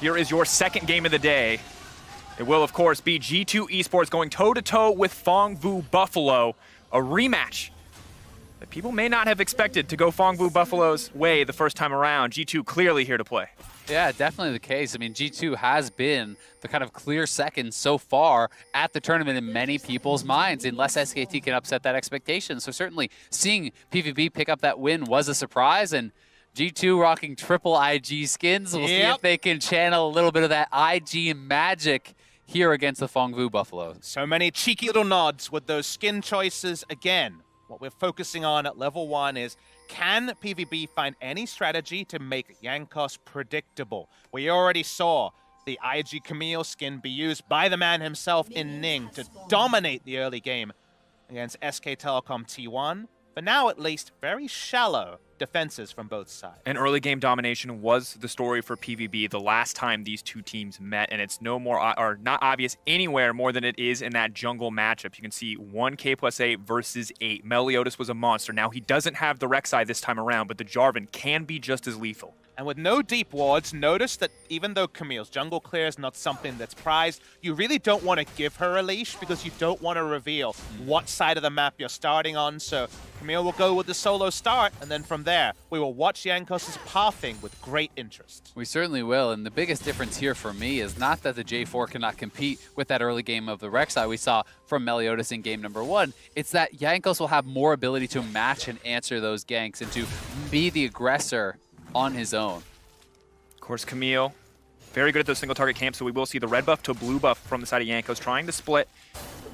Here is your second game of the day. It will, of course, be G2 Esports going toe-to-toe with Fongbu Buffalo, a rematch that people may not have expected to go Fongbu Buffalo's way the first time around. G2 clearly here to play. Yeah, definitely the case. I mean, G2 has been the kind of clear second so far at the tournament in many people's minds, unless SKT can upset that expectation. So certainly seeing PVB pick up that win was a surprise, and G2 rocking triple IG skins. We'll see if they can channel a little bit of that IG magic here against the Fongbu Buffalo. So many cheeky little nods with those skin choices. Again, what we're focusing on at level 1 is, can PVB find any strategy to make Jankos predictable? We already saw the IG Camille skin be used by the man himself in Ning to dominate the early game against SK Telecom T1. But now, at least, very shallow defenses from both sides. And early game domination was the story for PVB the last time these two teams met, and it's no more, or not obvious anywhere more than it is in that jungle matchup. You can see 1K+8 versus 8. Meliodas was a monster. Now he doesn't have the Rek'Sai this time around, but the Jarvan can be just as lethal. And with no deep wards, notice that even though Camille's jungle clear is not something that's prized, you really don't want to give her a leash because you don't want to reveal what side of the map you're starting on. So Camille will go with the solo start, and then from there, we will watch Jankos' pathing with great interest. We certainly will, and the biggest difference here for me is not that the J4 cannot compete with that early game of the Rek'Sai we saw from Meliodas in game number 1. It's that Jankos will have more ability to match and answer those ganks and to be the aggressor on his own. Of course, Camille, very good at those single target camps, so we will see the red buff to blue buff from the side of Jankos, trying to split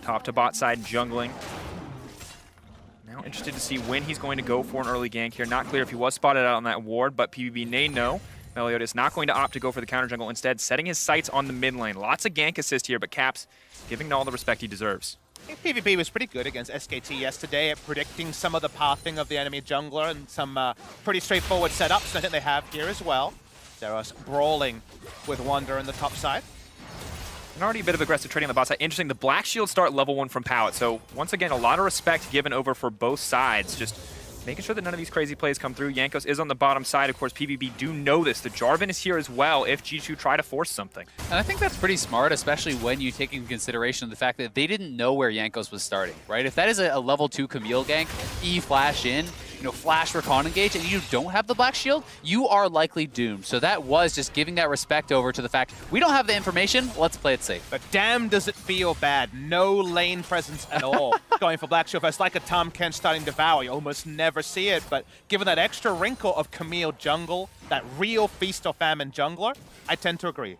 top to bot side jungling. Now interested to see when he's going to go for an early gank here. Not clear if he was spotted out on that ward, but PVB may know. Meliodas not going to opt to go for the counter jungle, instead setting his sights on the mid lane. Lots of gank assist here, but Caps giving all the respect he deserves. I think PvP was pretty good against SKT yesterday at predicting some of the pathing of the enemy jungler and some pretty straightforward setups I think they have here as well. They're brawling with Wander in the top side. And already a bit of aggressive trading on the bot side. Interesting, the Black Shield start level 1 from Powit. So once again, a lot of respect given over for both sides. Just making sure that none of these crazy plays come through. Jankos is on the bottom side. Of course, PVB do know this. The Jarvan is here as well if G2 try to force something. And I think that's pretty smart, especially when you take into consideration the fact that they didn't know where Jankos was starting, right? If that is a level 2 Camille gank, E flash in, flash recon engage, and you don't have the Black Shield, you are likely doomed. So that was just giving that respect over to the fact, we don't have the information, let's play it safe. But damn does it feel bad. No lane presence at all. Going for Black Shield, it's like a Tom Kent starting Devour. You almost never see it, but given that extra wrinkle of Camille jungle, that real feast or famine jungler, I tend to agree.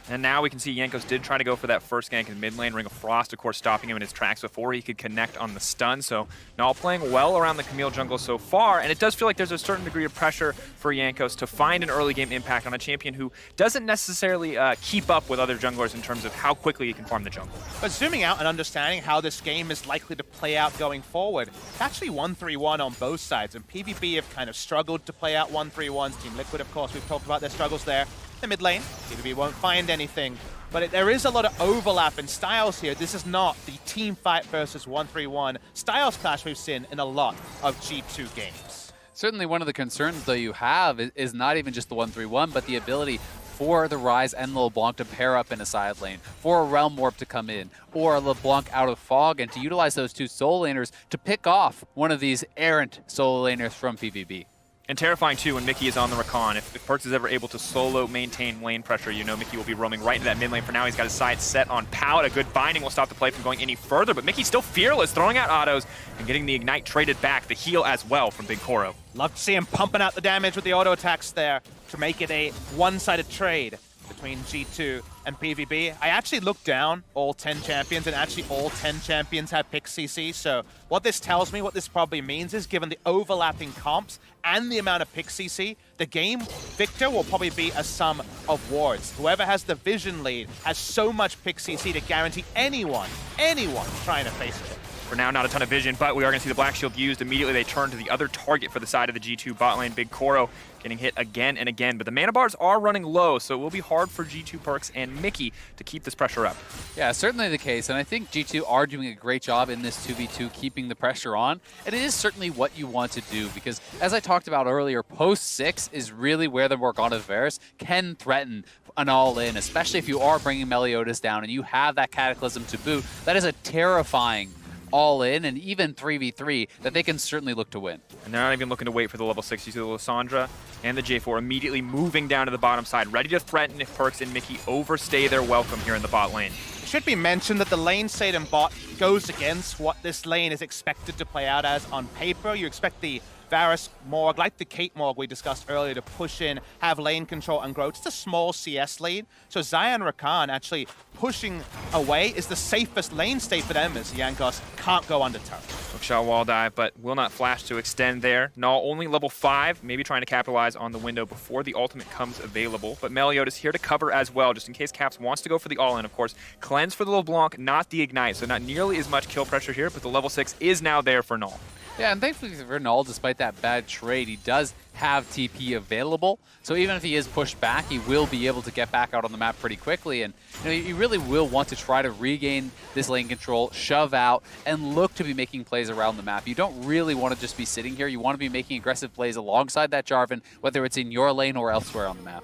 And now we can see Jankos did try to go for that first gank in mid lane. Ring of Frost, of course, stopping him in his tracks before he could connect on the stun. So Null playing well around the Camille jungle so far, and it does feel like there's a certain degree of pressure for Jankos to find an early game impact on a champion who doesn't necessarily keep up with other junglers in terms of how quickly he can farm the jungle. But zooming out and understanding how this game is likely to play out going forward, it's actually 1-3-1 on both sides, and PvP have kind of struggled to play out 1-3-1s. Team Liquid, of course, we've talked about their struggles there. The mid lane, PvP won't find anything, but there is a lot of overlap in styles here. This is not the team fight versus 1-3-1 styles clash we've seen in a lot of G2 games. Certainly one of the concerns, though, you have is not even just the 1-3-1, but the ability for the Ryze and LeBlanc to pair up in a side lane, for a Realm Warp to come in, or a LeBlanc out of Fog, and to utilize those two solo laners to pick off one of these errant solo laners from PvB. And terrifying, too, when Mickey is on the recon. If Perkz is ever able to solo maintain lane pressure, you know Mickey will be roaming right into that mid lane. For now, he's got his sights set on Powit. A good binding will stop the play from going any further, but Mickey's still fearless, throwing out autos and getting the Ignite traded back, the heal as well from Big Koro. Love to see him pumping out the damage with the auto attacks there to make it a one-sided trade between G2 and PVB. I actually looked down all 10 champions, and actually all 10 champions have pick CC. So what this tells me, what this probably means is, given the overlapping comps and the amount of pick CC, the game victor will probably be a sum of wards. Whoever has the vision lead has so much pick CC to guarantee anyone trying to face it. For now, not a ton of vision, but we are going to see the Black Shield used. Immediately, they turn to the other target for the side of the G2 bot lane. Big Koro getting hit again and again, but the mana bars are running low, so it will be hard for G2 Perkz and Mickey to keep this pressure up. Yeah, certainly the case, and I think G2 are doing a great job in this 2v2, keeping the pressure on, and it is certainly what you want to do, because as I talked about earlier, post 6 is really where the Morgana Varus can threaten an all-in, especially if you are bringing Meliodas down and you have that Cataclysm to boot. That is a terrifying all-in, and even 3v3 that they can certainly look to win. And they're not even looking to wait for the level 6. You see the Lysandra and the J4 immediately moving down to the bottom side, ready to threaten if Perkz and Mickey overstay their welcome here in the bot lane. It should be mentioned that the lane state in bot goes against what this lane is expected to play out as on paper. You expect the Varus Morg, like the Kate Morg we discussed earlier, to push in, have lane control, and grow. It's a small CS lead, so Zion Rakan actually pushing away is the safest lane state for them, as Jankos can't go under turret. Hookshot wall dive, but will not flash to extend there. Null only level 5, maybe trying to capitalize on the window before the ultimate comes available. But Meliodas here to cover as well, just in case Caps wants to go for the all-in, of course. Cleanse for the LeBlanc, not the Ignite, so not nearly as much kill pressure here, but the level 6 is now there for Null. Yeah, and thankfully for Null, despite that bad trade, he does have TP available. So even if he is pushed back, he will be able to get back out on the map pretty quickly. And you really will want to try to regain this lane control, shove out, and look to be making plays around the map. You don't really want to just be sitting here. You want to be making aggressive plays alongside that Jarvan, whether it's in your lane or elsewhere on the map.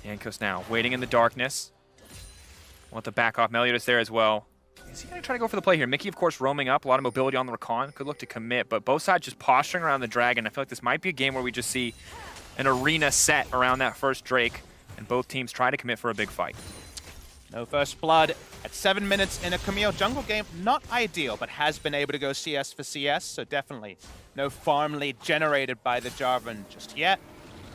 Jankos now waiting in the darkness. Want the back off Meliodas there as well. Is he going to try to go for the play here? Mickey, of course, roaming up. A lot of mobility on the Rakan. Could look to commit, but both sides just posturing around the Dragon. I feel like this might be a game where we just see an arena set around that first Drake, and both teams try to commit for a big fight. No first blood at 7 minutes in a Camille jungle game. Not ideal, but has been able to go CS for CS, so definitely no farm lead generated by the Jarvan just yet.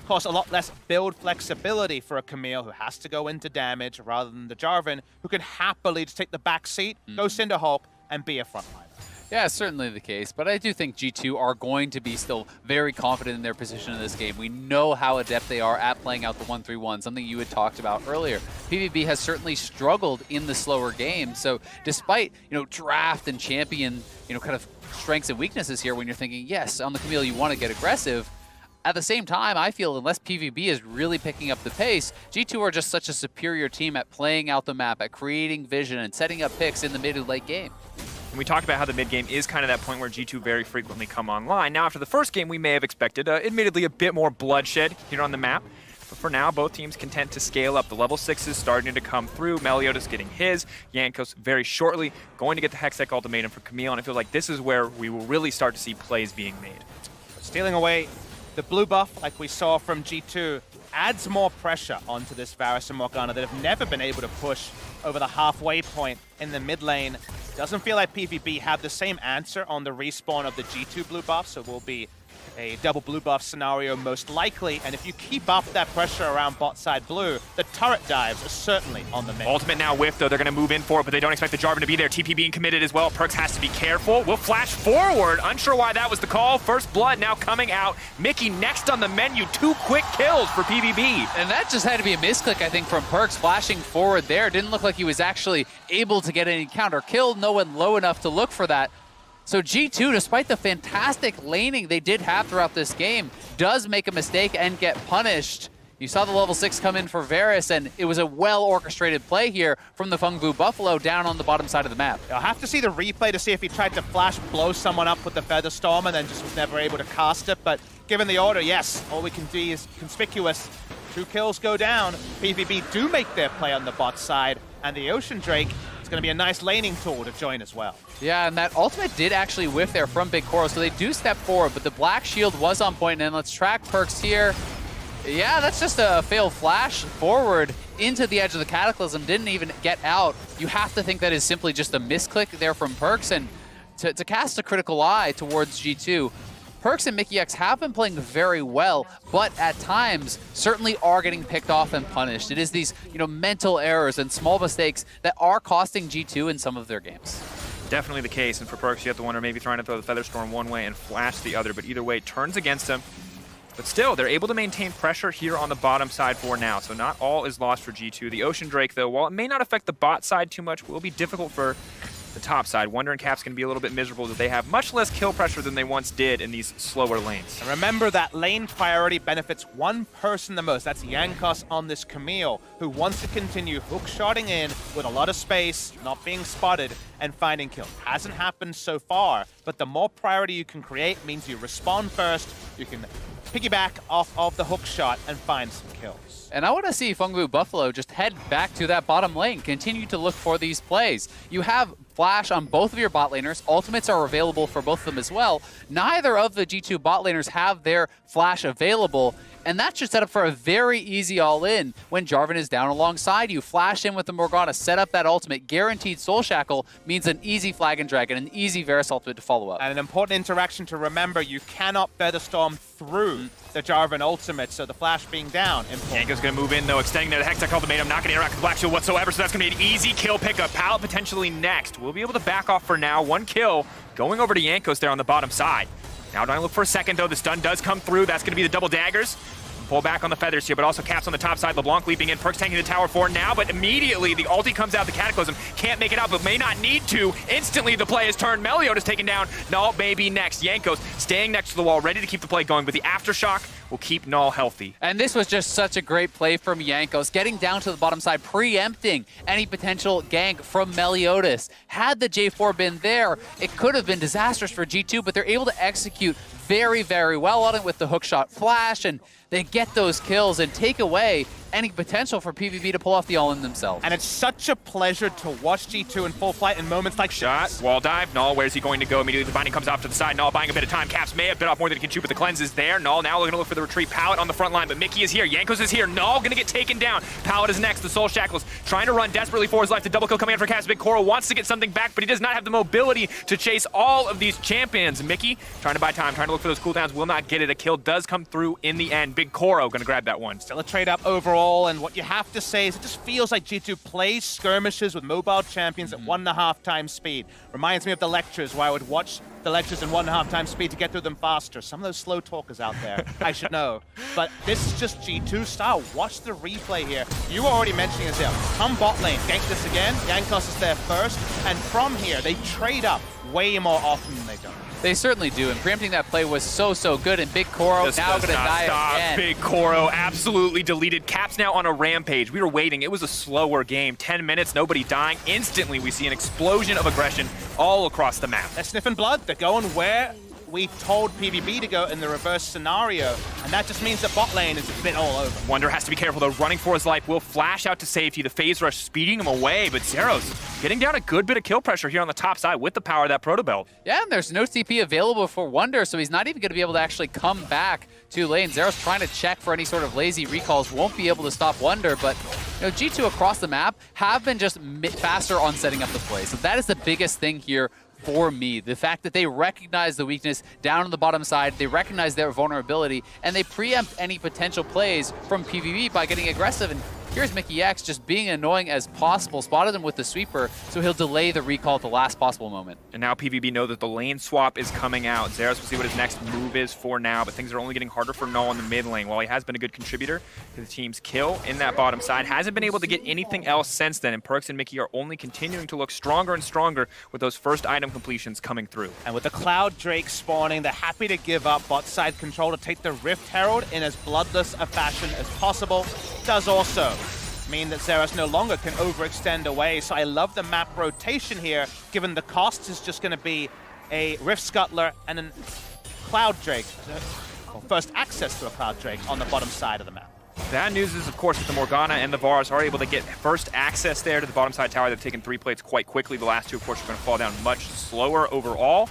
Of course, a lot less build flexibility for a Camille who has to go into damage rather than the Jarvan, who can happily just take the back seat, go Cinder Hulk, and be a frontliner. Yeah, certainly the case, but I do think G2 are going to be still very confident in their position in this game. We know how adept they are at playing out the 1-3-1, something you had talked about earlier. PVB has certainly struggled in the slower game, so despite, draft and champion, kind of strengths and weaknesses here, when you're thinking, yes, on the Camille you want to get aggressive, at the same time, I feel unless PVB is really picking up the pace, G2 are just such a superior team at playing out the map, at creating vision, and setting up picks in the mid and late game. And we talked about how the mid game is kind of that point where G2 very frequently come online. Now, after the first game, we may have expected, admittedly, a bit more bloodshed here on the map. But for now, both teams content to scale up. The level 6 is starting to come through. Meliodas getting his. Jankos very shortly going to get the Hextech ultimatum for Camille. And I feel like this is where we will really start to see plays being made. Stealing away the blue buff, like we saw from G2, adds more pressure onto this Varus and Morgana that have never been able to push over the halfway point in the mid lane. Doesn't feel like PVB have the same answer on the respawn of the G2 blue buff, so it will be a double blue buff scenario most likely. And if you keep up that pressure around bot side blue, the turret dives are certainly on the menu. Ultimate now whiff, though. They're going to move in for it, but they don't expect the Jarvan to be there. TP being committed as well. Perkz has to be careful. Will flash forward. Unsure why that was the call. First blood now coming out. Mickey next on the menu. 2 quick kills for PVB. And that just had to be a misclick, I think, from Perkz flashing forward there. Didn't look like he was actually able to get any counter kill. No one low enough to look for that. So G2, despite the fantastic laning they did have throughout this game, does make a mistake and get punished. You saw the level 6 come in for Varus, and it was a well-orchestrated play here from the Feng Vu Buffalo down on the bottom side of the map. I'll have to see the replay to see if he tried to flash blow someone up with the Feather Storm and then just was never able to cast it, but given the order, yes, all we can do is conspicuous. 2 kills go down. PVB do make their play on the bot side, and the Ocean Drake is going to be a nice laning tool to join as well. Yeah, and that ultimate did actually whiff there from Big Coral, so they do step forward, but the Black Shield was on point, and let's track Perkz here. Yeah, that's just a failed flash forward into the edge of the Cataclysm, didn't even get out. You have to think that is simply just a misclick there from Perkz, and to cast a critical eye towards G2, Perkz and Mickey X have been playing very well, but at times certainly are getting picked off and punished. It is these, mental errors and small mistakes that are costing G2 in some of their games. Definitely the case, and for Perkz, you have to wonder maybe trying to throw the Feather Storm one way and flash the other, but either way, it turns against him. But still, they're able to maintain pressure here on the bottom side for now, so not all is lost for G2. The Ocean Drake, though, while it may not affect the bot side too much, will be difficult for the top side. Wonder and Cap's can be a little bit miserable that they have much less kill pressure than they once did in these slower lanes. And remember that lane priority benefits one person the most. That's Jankos on this Camille, who wants to continue hookshotting in with a lot of space, not being spotted, and finding kills. Hasn't happened so far, but the more priority you can create means you respawn first, you can piggyback off of the hook shot and find some kills. And I want to see Fungbu Buffalo just head back to that bottom lane, continue to look for these plays. You have flash on both of your bot laners. Ultimates are available for both of them as well. Neither of the G2 bot laners have their flash available, and that should set up for a very easy all-in when Jarvan is down alongside you. Flash in with the Morgana, set up that ultimate. Guaranteed Soul Shackle means an easy Flag and Dragon, an easy Varus ultimate to follow up. And an important interaction to remember, you cannot Featherstorm through the Jarvan ultimate, so the flash being down. Yanko's going to move in, though, extending the Hextech Ultimatum, not going to interact with Black Shield whatsoever, so that's going to be an easy kill pickup. Pallet potentially next. We'll be able to back off for now. One kill going over to Yankos there on the bottom side. Now, don't look for a second, though. The stun does come through. That's going to be the double daggers. Pull back on the feathers here, but also Caps on the top side. LeBlanc leaping in, Perkz tanking the tower for now, but immediately the ulti comes out, the Cataclysm can't make it out, but may not need to. Instantly the play is turned. Meliodas taken down. Null maybe next. Yankos staying next to the wall, ready to keep the play going, but the Aftershock will keep Null healthy. And this was just such a great play from Yankos, getting down to the bottom side, preempting any potential gank from Meliodas. Had the J4 been there, it could have been disastrous for G2, but they're able to execute very, very well on it with the hookshot flash, and they get those kills and take away any potential for PVB to pull off the all-in themselves. And it's such a pleasure to watch G2 in full flight in moments like shot, this. Wall dive, Null, where's he going to go? Immediately the binding comes off to the side. Null buying a bit of time. Caps may have bit off more than he can chew, but the cleanse is there. Null now looking to look for the retreat. Pallet on the front line, but Mickey is here. Yankos is here. Null gonna get taken down. Pallet is next. The Soul Shackles trying to run desperately for his life. The double kill coming in for Caps. Big Koro wants to get something back, but he does not have the mobility to chase all of these champions. Mickey trying to buy time, trying to look for those cooldowns, will not get it. A kill does come through in the end. Big Koro gonna grab that one. Still a trade up overall, and what you have to say is it just feels like G2 plays skirmishes with mobile champions at 1.5 times speed. Reminds me of the lectures where I would watch the lectures in 1.5 times speed to get through them faster. Some of those slow talkers out there, I should know. But this is just G2 style. Watch the replay here. You were already mentioning it there. Come bot lane, gank this again. Yankos is there first, and from here they trade up way more often than they don't. They certainly do, and preempting that play was so good, and Big Koro now going to die again. Big Koro absolutely deleted. Caps now on a rampage. We were waiting. It was a slower game. 10 minutes, nobody dying. Instantly, we see an explosion of aggression all across the map. They're sniffing blood. They're going where we told PVB to go in the reverse scenario, and that just means that bot lane is a bit all over. Wonder has to be careful, though. Running for his life, will flash out to safety. The phase rush speeding him away, but Zeros getting down a good bit of kill pressure here on the top side with the power of that Proto Belt. Yeah, and there's no CP available for Wonder, so he's not even going to be able to actually come back to lane. Zeros trying to check for any sort of lazy recalls, won't be able to stop Wonder, but you know, G2 across the map have been just faster on setting up the play. So that is the biggest thing here for me. The fact that they recognize the weakness down on the bottom side, they recognize their vulnerability, and they preempt any potential plays from PVB by getting aggressive. And here's Mickey X just being annoying as possible, spotted him with the sweeper, so he'll delay the recall at the last possible moment. And now PVB know that the lane swap is coming out. Zeros will see what his next move is for now, but things are only getting harder for Null in the mid lane. While he has been a good contributor to the team's kill in that bottom side, hasn't been able to get anything else since then, and Perkz and Mickey are only continuing to look stronger and stronger with those first item completions coming through. And with the Cloud Drake spawning, they're happy to give up bot side control to take the Rift Herald in as bloodless a fashion as possible. Does also mean that Zeros no longer can overextend away, so I love the map rotation here, given the cost is just going to be a Rift Scuttler and a Cloud Drake, or first access to a Cloud Drake on the bottom side of the map. Bad news is, of course, that the Morgana and the Varus are able to get first access there to the bottom side tower. They've taken 3 plates quite quickly. The last 2, of course, are going to fall down much slower overall.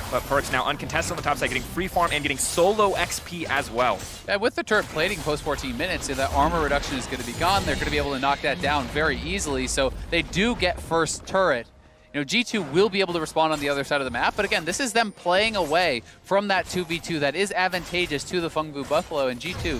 But Perkz now uncontested on the top side, getting free farm and getting solo XP as well. And with the turret plating post 14 minutes, that armor reduction is going to be gone. They're going to be able to knock that down very easily. So they do get first turret. You know, G2 will be able to respond on the other side of the map, but again, this is them playing away from that 2v2 that is advantageous to the Fungbu Buffalo, and G2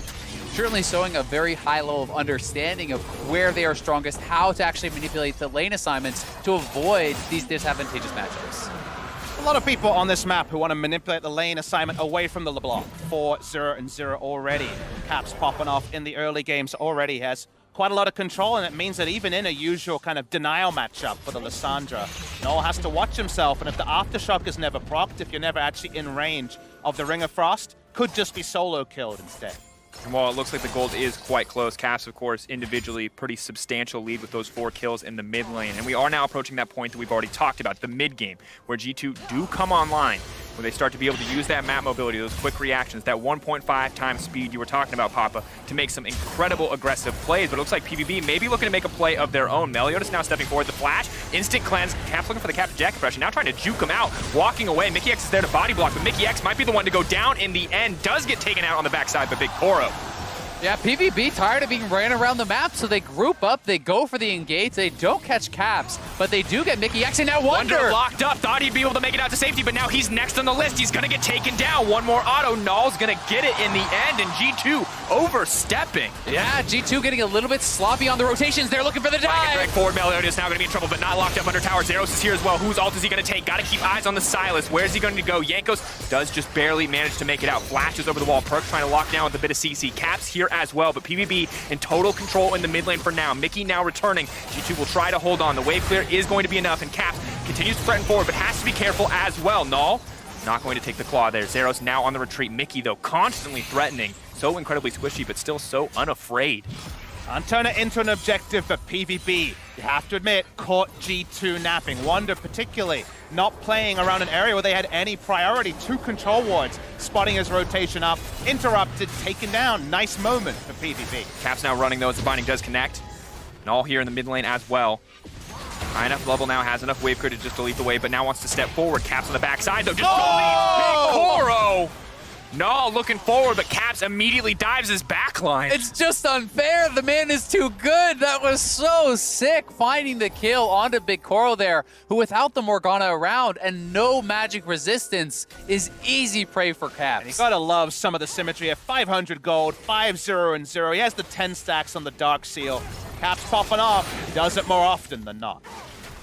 certainly showing a very high level of understanding of where they are strongest, how to actually manipulate the lane assignments to avoid these disadvantageous matchups. A lot of people on this map who want to manipulate the lane assignment away from the LeBlanc. 4-0 and 0 already. Caps popping off in the early games already has quite a lot of control, and it means that even in a usual kind of denial matchup for the Lissandra, Null has to watch himself, and if the Aftershock is never procced, if you're never actually in range of the Ring of Frost, could just be solo killed instead. And while it looks like the gold is quite close, Caps, of course, individually pretty substantial lead with those 4 kills in the mid lane. And we are now approaching that point that we've already talked about, the mid game, where G2 do come online. where they start to be able to use that map mobility, those quick reactions, that 1.5 times speed you were talking about, Papa, to make some incredible aggressive plays. But it looks like PVB may be looking to make a play of their own. Meliodas now stepping forward, the flash, instant cleanse, Caps looking for the Captain Jack impression, now trying to juke him out, walking away. Mickey X is there to body block, but Mickey X might be the one to go down in the end, does get taken out on the backside by Big Koro. Yeah, PVB tired of being ran around the map, so they group up, they go for the engage, they don't catch Caps, but they do get Mickey X, and now Wonder locked up, thought he'd be able to make it out to safety, but now he's next on the list. He's gonna get taken down. One more auto, Null's gonna get it in the end, and G2 overstepping. Yeah, G2 getting a little bit sloppy on the rotations. They're looking for the dive. Drag forward, Meliodas now gonna be in trouble, but not locked up under tower. Zeros is here as well. Whose ult is he gonna take? Gotta keep eyes on the Silas. Where's he going to go? Jankos does just barely manage to make it out. Flashes over the wall. Perk trying to lock down with a bit of CC. Caps here as well, but PVB in total control in the mid lane for now. Mickey now returning. G2 will try to hold on. The wave clear is going to be enough, and Caps continues to threaten forward, but has to be careful as well. Null not going to take the claw there. Zeros now on the retreat. Mickey, though, constantly threatening. So incredibly squishy, but still so unafraid. Can't turn it into an objective, but PVB, you have to admit, caught G2 napping. Wonder particularly not playing around an area where they had any priority. 2 control wards, spotting his rotation up, interrupted, taken down. Nice moment for PVB. Caps now running though as the binding does connect. And all here in the mid lane as well. High enough level now, has enough wave clear to just delete the wave, but now wants to step forward. Caps on the backside though, just Big Koro! No, looking forward, but Caps immediately dives his backline. It's just unfair. The man is too good. That was so sick, finding the kill onto Big Koro there, who without the Morgana around and no magic resistance is easy prey for Caps. And you gotta love some of the symmetry at 500 gold, 5-0 and 0. He has the 10 stacks on the Dark Seal. Caps popping off, does it more often than not.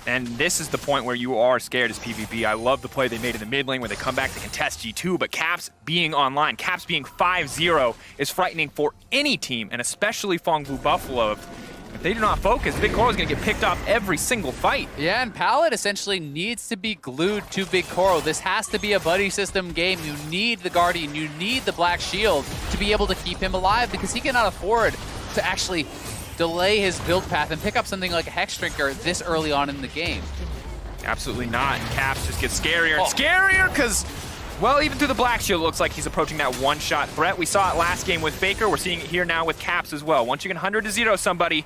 And this is the point where you are scared as PVB. I love the play they made in the mid lane where they come back to contest G2, but Caps being online, Caps being 5-0 is frightening for any team, and especially Fong Blue Buffalo. If they do not focus, Big Koro is going to get picked off every single fight. Yeah, and Pallet essentially needs to be glued to Big Koro. This has to be a buddy system game. You need the Guardian, you need the Black Shield to be able to keep him alive, because he cannot afford to actually delay his build path and pick up something like a Hex Drinker this early on in the game. Absolutely not. Caps just gets scarier and scarier because, well, even through the Black Shield, it looks like he's approaching that one-shot threat. We saw it last game with Faker. We're seeing it here now with Caps as well. Once you can 100-0 somebody,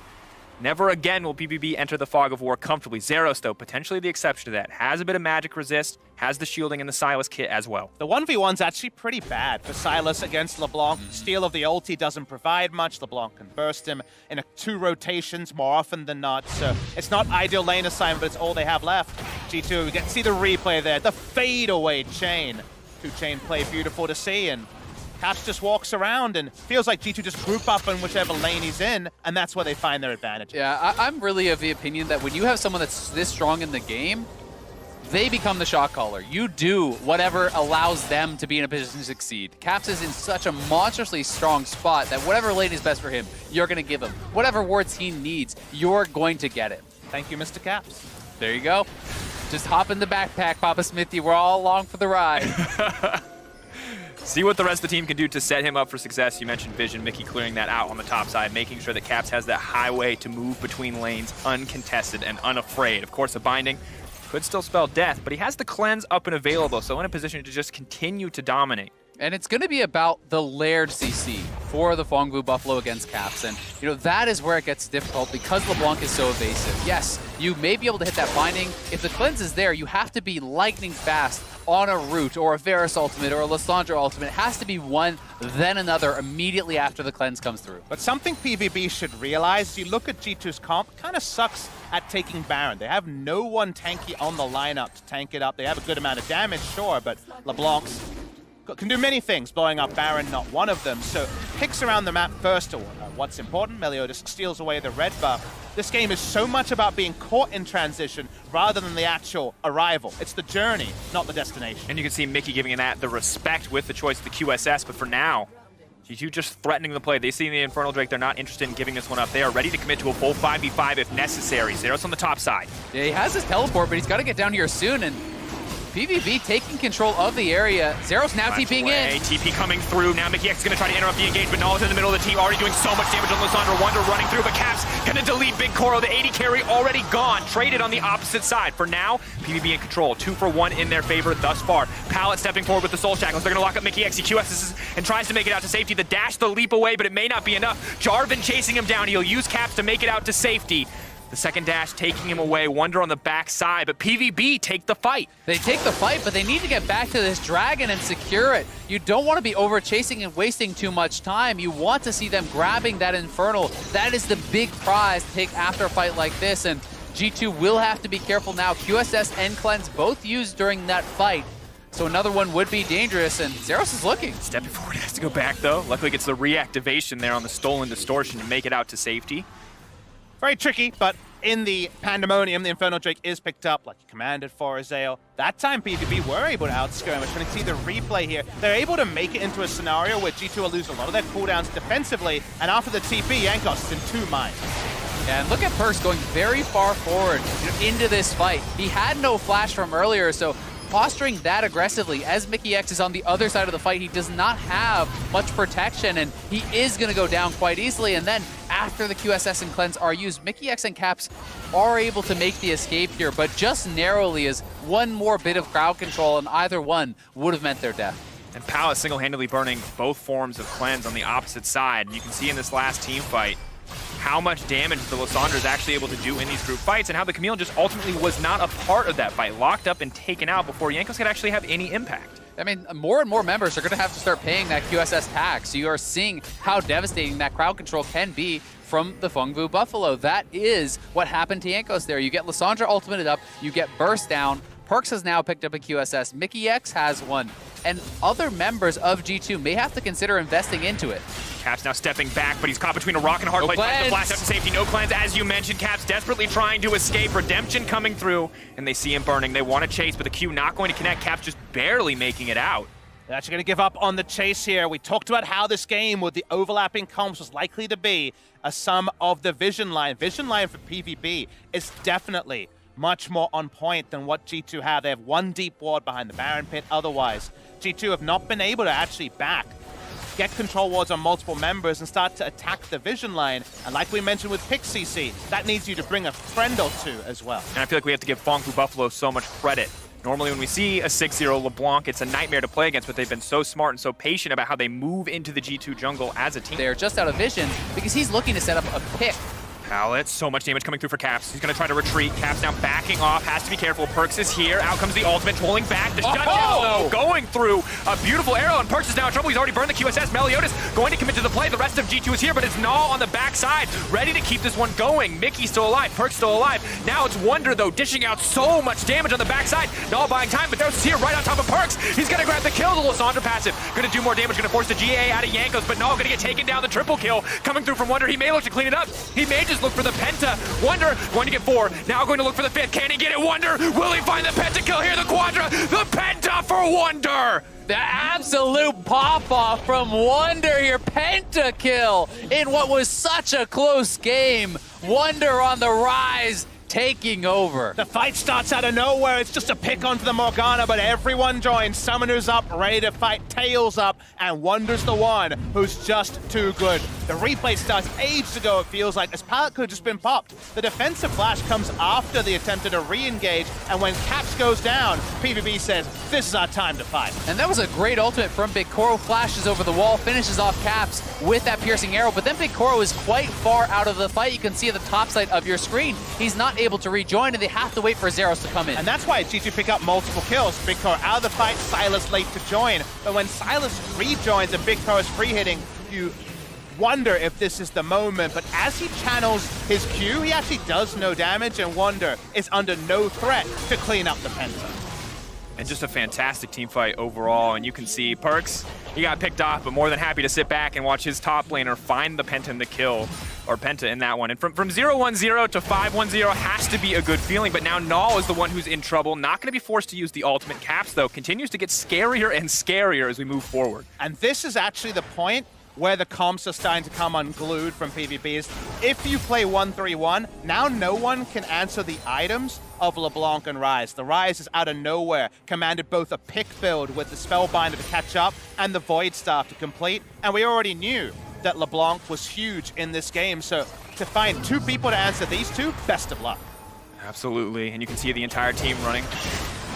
never again will PVB enter the fog of war comfortably. Zeros, though, potentially the exception to that. Has a bit of magic resist, has the shielding and the Silas kit as well. The 1v1's actually pretty bad for Silas against LeBlanc. Steal of the ulti doesn't provide much. LeBlanc can burst him in 2 rotations more often than not. So it's not ideal lane assignment, but it's all they have left. G2, we get to see the replay there. The fadeaway chain. 2-chain play, beautiful to see. And Caps just walks around and feels like G2 just group up in whichever lane he's in, and that's where they find their advantage. Yeah, I'm really of the opinion that when you have someone that's this strong in the game, they become the shot caller. You do whatever allows them to be in a position to succeed. Caps is in such a monstrously strong spot that whatever lane is best for him, you're going to give him. Whatever wards he needs, you're going to get it. Thank you, Mr. Caps. There you go. Just hop in the backpack, Papa Smithy. We're all along for the ride. See what the rest of the team can do to set him up for success. You mentioned Vision, Mickey clearing that out on the top side, making sure that Caps has that highway to move between lanes uncontested and unafraid. Of course, the binding could still spell death, but he has the cleanse up and available, so in a position to just continue to dominate. And it's going to be about the layered CC for the Fong Blue Buffalo against Caps. And, you know, that is where it gets difficult because LeBlanc is so evasive. Yes, you may be able to hit that binding. If the cleanse is there, you have to be lightning fast on a Root or a Varus ultimate or a Lysandra ultimate. It has to be one, then another immediately after the cleanse comes through. But something PVB should realize, you look at G2's comp, kind of sucks at taking Baron. They have no one tanky on the lineup to tank it up. They have a good amount of damage, sure, but LeBlanc's can do many things, blowing up Baron, not one of them. So picks around the map first. What's important, Meliodas steals away the red buff. This game is so much about being caught in transition rather than the actual arrival. It's the journey, not the destination. And you can see Mickey giving that the respect with the choice of the QSS, but for now, G2 just threatening the play. They see the Infernal Drake. They're not interested in giving this one up. They are ready to commit to a full 5v5 if necessary. Zeros on the top side. Yeah, he has his teleport, but he's got to get down here soon. And PVB taking control of the area. Zero's now TPing in. TP coming through. Now Mickey X is going to try to interrupt the engagement. Null is in the middle of the team, already doing so much damage on Lysandra. Wonder running through, but Caps going to delete Big Koro. The 80 carry already gone. Traded on the opposite side. For now, PVB in control. 2 for 1 in their favor thus far. Pallet stepping forward with the Soul Shackles. They're going to lock up Mickey X. He QSs and tries to make it out to safety. The dash, the leap away, but it may not be enough. Jarvan chasing him down. He'll use Caps to make it out to safety. The second dash taking him away. Wonder on the backside, but PVB take the fight. They take the fight, but they need to get back to this dragon and secure it. You don't want to be over chasing and wasting too much time. You want to see them grabbing that Infernal. That is the big prize to take after a fight like this, and G2 will have to be careful now. QSS and Cleanse both used during that fight, so another one would be dangerous, and Zeros is looking. Stepping forward, has to go back though. Luckily gets the reactivation there on the stolen distortion to make it out to safety. Very tricky, but in the Pandemonium, the Infernal Drake is picked up like he commanded for Azael. That time PvP were able to outskirmish. We're going to see the replay here. They're able to make it into a scenario where G2 will lose a lot of their cooldowns defensively, and after the TP, Jankos is in 2 minds. Yeah, and look at Perks going very far forward into this fight. He had no flash from earlier, so posturing that aggressively as Mickey X is on the other side of the fight, he does not have much protection, and he is going to go down quite easily. And then after the QSS and Cleanse are used, Mickey X and Caps are able to make the escape here, but just narrowly, as one more bit of crowd control and either one would have meant their death. And Palace single-handedly burning both forms of Cleanse on the opposite side. And you can see in this last team fight how much damage the Lysandra is actually able to do in these group fights, and how the Camille just ultimately was not a part of that fight, locked up and taken out before Jankos could actually have any impact. I mean, more and more members are going to have to start paying that QSS tax. So you are seeing how devastating that crowd control can be from the Fengvu Buffalo. That is what happened to Jankos there. You get Lysandra ultimated up, you get burst down. Perks has now picked up a QSS. Mickey X has one. And other members of G2 may have to consider investing into it. Caps now stepping back, but he's caught between a rock and a hard place. The flash out to safety, no Cleanse, as you mentioned. Caps desperately trying to escape. Redemption coming through, and they see him burning. They want to chase, but the Q not going to connect. Caps just barely making it out. They're actually going to give up on the chase here. We talked about how this game with the overlapping comps was likely to be a sum of the vision line. Vision line for PvB is definitely much more on point than what G2 have. They have one deep ward behind the Baron Pit. Otherwise, G2 have not been able to actually get control wards on multiple members and start to attack the vision line. And like we mentioned with Pick CC, that needs you to bring a friend or two as well. And I feel like we have to give Fengvu Buffalo so much credit. Normally when we see a 6-0 LeBlanc, it's a nightmare to play against, but they've been so smart and so patient about how they move into the G2 jungle as a team. They're just out of vision because he's looking to set up a pick. Pallet, so much damage coming through for Caps. He's going to try to retreat. Caps now backing off, has to be careful. Perks is here. Out comes the ultimate, pulling back. The shutdown, though, going through a beautiful arrow, and Perks is now in trouble. He's already burned the QSS. Meliodas going to commit to the play. The rest of G2 is here, but it's Null on the backside, ready to keep this one going. Mickey's still alive. Perks still alive. Now it's Wonder, though, dishing out so much damage on the backside. Null buying time, but Theros is here right on top of Perks. He's going to grab the kill. The Lysandra passive. Going to do more damage. Going to force the GA out of Jankos, but Null going to get taken down. The triple kill coming through from Wonder. He may look to clean it up. He may just look for the Penta. Wonder going to get 4. Now going to look for the 5th. Can he get it? Wonder. Will he find the pentakill here? The Quadra. The Penta for Wonder. The absolute pop-off from Wonder here. Pentakill in what was such a close game. Wonder on the rise, taking over. The fight starts out of nowhere. It's just a pick onto the Morgana, but everyone joins. Summoner's up, ready to fight. Tails up, and Wonder's the one who's just too good. The replay starts ages ago, it feels like, as Pallet could have just been popped. The defensive flash comes after the attempt to re-engage, and when Caps goes down, PVB says, this is our time to fight. And that was a great ultimate from Big Koro. Flashes over the wall, finishes off Caps with that piercing arrow, but then Big Koro is quite far out of the fight. You can see at the top side of your screen, he's not able to rejoin, and they have to wait for Zeros to come in. And that's why G2 pick up multiple kills. Big Koro out of the fight, Silas late to join. But when Silas rejoins and Big Koro is free hitting, you wonder if this is the moment. But as he channels his Q, he actually does no damage, and Wonder is under no threat to clean up the Penta. And just a fantastic team fight overall, and you can see Perks, he got picked off, but more than happy to sit back and watch his top laner find the Penta in the kill, or Penta in that one. And from 0-1-0 to 5-1-0 has to be a good feeling, but now Null is the one who's in trouble. Not going to be forced to use the ultimate. Caps, though, continues to get scarier and scarier as we move forward. And this is actually the point where the comps are starting to come unglued from PvP is if you play 1-3-1, now no one can answer the items of LeBlanc and Ryze. The Ryze is out of nowhere, commanded both a pick build with the Spellbinder to catch up and the Void Staff to complete, and we already knew that LeBlanc was huge in this game, so to find two people to answer these two, best of luck. Absolutely, and you can see the entire team running.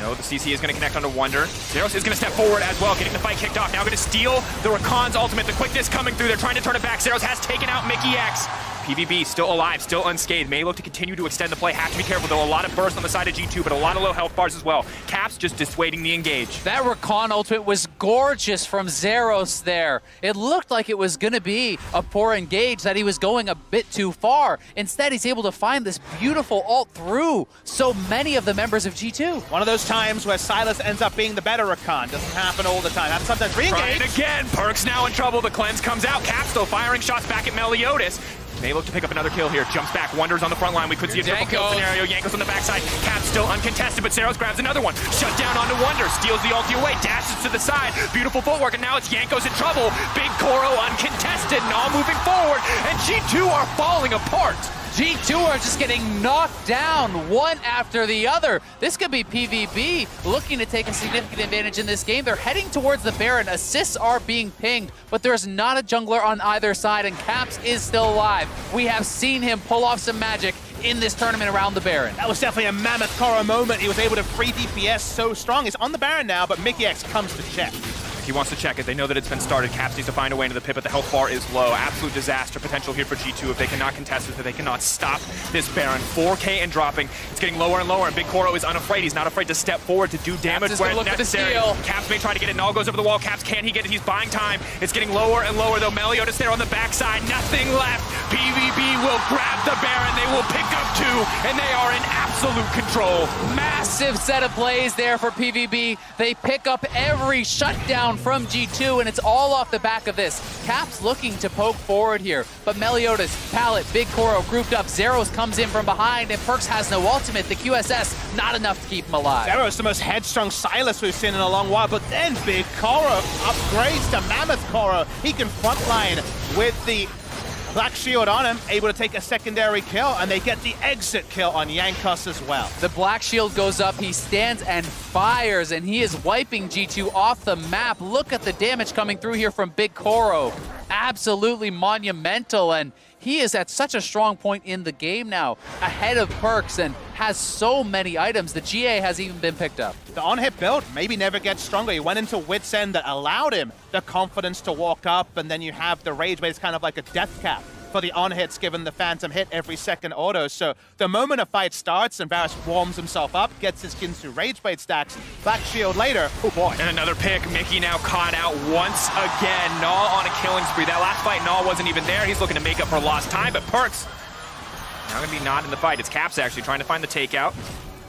No, the CC is going to connect onto Wonder. Zeros is going to step forward as well, getting the fight kicked off. Now going to steal the Rakan's ultimate. The quickness coming through. They're trying to turn it back. Zeros has taken out Mickey X. PVB still alive, still unscathed. May look to continue to extend the play. Have to be careful, though. A lot of burst on the side of G2, but a lot of low health bars as well. Caps just dissuading the engage. That Rakan ultimate was gorgeous from Zeros there. It looked like it was going to be a poor engage, that he was going a bit too far. Instead, he's able to find this beautiful ult through so many of the members of G2. One of those times where Silas ends up being the better Rakan. Doesn't happen all the time. Happens sometimes. Re-engage. Trying again. Perk's now in trouble. The cleanse comes out. Caps still firing shots back at Meliodas. May look to pick up another kill here. Jumps back. Wonders on the front line. We could see a triple kill scenario. Yanko's on the backside. Caps still uncontested, but Zeros grabs another one. Shut down onto Wonder. Steals the ulti away. Dashes to the side. Beautiful footwork, and now it's Yanko's in trouble. Big Koro uncontested. Now moving forward, and G2 are falling apart. G2 are just getting knocked down one after the other. This could be PVB looking to take a significant advantage in this game. They're heading towards the Baron. Assists are being pinged, but there's not a jungler on either side, and Caps is still alive. We have seen him pull off some magic in this tournament around the Baron. That was definitely a mammoth Koro moment. He was able to free DPS so strong. He's on the Baron now, but Mickey X comes to check. He wants to check it. They know that it's been started. Caps needs to find a way into the pit, but the health bar is low. Absolute disaster potential here for G2 if they cannot contest it, if they cannot stop this Baron. 4K and dropping. It's getting lower and lower, and Big Koro is unafraid. He's not afraid to step forward to do damage where it's necessary. Caps may try to get it. Null goes over the wall. Caps, can he get it? He's buying time. It's getting lower and lower, though. Meliodas there on the backside. Nothing left. PVB will grab the Baron. They will pick up two, and they are in absolute control. Massive set of plays there for PVB. They pick up every shutdown from G2, and it's all off the back of this. Caps looking to poke forward here, but Meliodas, Pallet, Big Koro grouped up. Zeros comes in from behind, and Perks has no ultimate. The QSS, not enough to keep him alive. Zeros, the most headstrong Silas we've seen in a long while, but then Big Koro upgrades to Mammoth Koro. He can frontline with the Black Shield on him, able to take a secondary kill, and they get the exit kill on Yankos as well. The Black Shield goes up, he stands and fires, and he is wiping G2 off the map. Look at the damage coming through here from Big Koro. Absolutely monumental, and he is at such a strong point in the game now, ahead of Perks, and has so many items. The GA has even been picked up. The on-hit build maybe never gets stronger. He went into Wit's End that allowed him the confidence to walk up, and then you have the Rage, but it's kind of like a death cap for the on-hits, given the Phantom hit every second auto. So the moment a fight starts and Varus warms himself up, gets his Kinsu Rage Blade stacks, Black Shield later, oh boy. And another pick. Mickey now caught out once again. Null on a killing spree. That last fight, Null wasn't even there. He's looking to make up for lost time, but Perks now going to be not in the fight. It's Caps actually trying to find the takeout.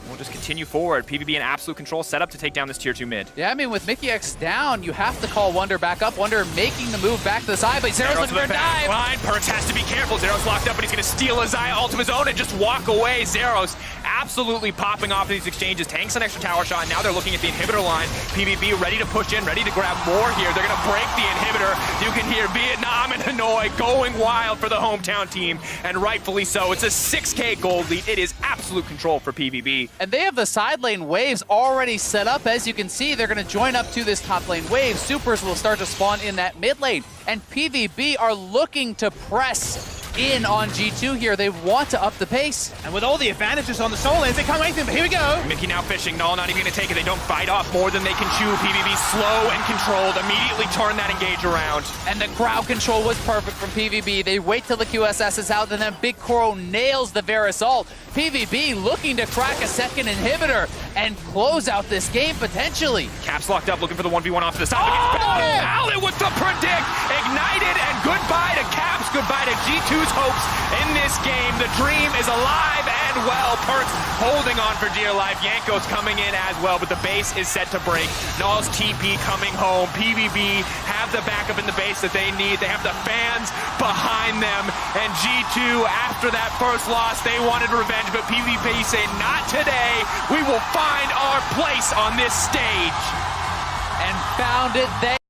We'll just continue forward. PVB in absolute control, set up to take down this tier 2 mid. Yeah, I mean, with Mickey X down, you have to call Wonder back up. Wonder making the move back to the side, but Zeros looking for a dive. Line. Perks has to be careful. Zeros locked up, but he's going to steal a Xayah ult of his own and just walk away. Zeros absolutely popping off these exchanges. Tanks an extra tower shot, and now they're looking at the inhibitor line. PVB ready to push in, ready to grab more here. They're going to break the inhibitor. You can hear Vietnam and Hanoi going wild for the hometown team, and rightfully so. It's a 6K gold lead. It is absolute control for PVB. And they have the side lane waves already set up. As you can see, they're going to join up to this top lane wave. Supers will start to spawn in that mid lane, and PVB are looking to press in on G2 here. They want to up the pace. And with all the advantages on the soul lanes, they can't wait for him, but here we go. Mickey now fishing. Null not even going to take it. They don't bite off more than they can chew. PVB slow and controlled. Immediately turn that engage around. And the crowd control was perfect from PVB. They wait till the QSS is out, and then Big Koro nails the Varus ult. PVB looking to crack a second inhibitor and close out this game potentially. Caps locked up, looking for the 1v1 off to the side. Pallet with the predict. Ignited, and goodbye to Caps. Goodbye to G2's hopes in this game. The dream is alive and well. Perks holding on for dear life. Yanko's coming in as well, but the base is set to break. Null's TP coming home. PVB have the backup in the base that they need. They have the fans behind them. And G2, after that first loss, they wanted revenge, but PVP say, not today. We will find our place on this stage. And found it. They